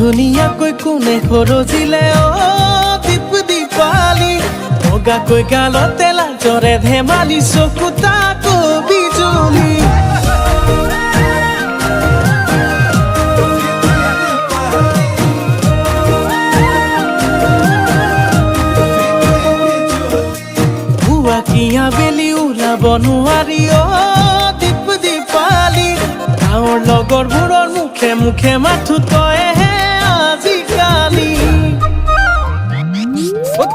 ধুনীয়াকৈ কোনে খৰজিলে দীপ দীপালি বগাকৈ গালতে লাজৰে ধেমালি চকু তাকো বিজুলি ভুৱাকিয়া বেলি ওলাব নোৱাৰি দীপ দীপালি গাঁৱৰ লগৰবোৰৰ মুখে মুখে মাথো তইহে আজিকালি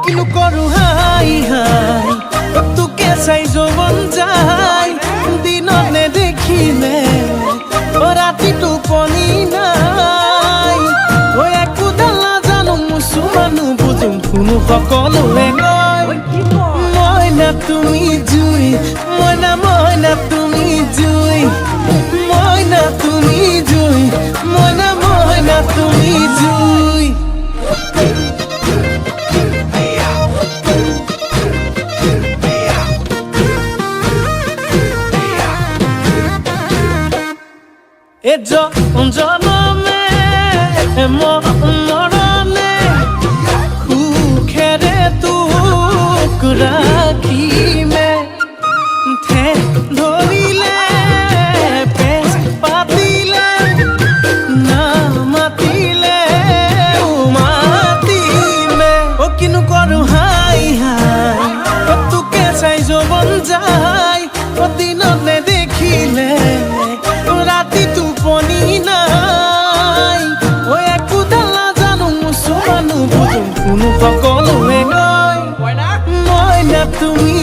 কিনো কৰো হাই হাই তোকে চাই যৌৱন যায় দিনত নেদেখিলে ৰাতি টোপনি নাই একোডাল নাজানো মুছুমানো বুজোঁ শুনো সকলোৱে কয় মইনা তুমি জুই মইনা মইনা তুমি জুই মইনা তুমি জুই মইনা মইনা তুমি জুই এ জনমে মৰণে সুখেৰে তোক ৰাখিমে ধৰিলে পেচ পাতিলে নামাতিলে মাতিমে কিনো কৰো হাই হাই তোকে চাই যৌৱন যায় দিনত নেদেখিলে ৰাতি টোপনি নাই একোডাল নাজানো মুছুমানো বুজোঁ শুনো সকলোৱে কয় মইনা তুমি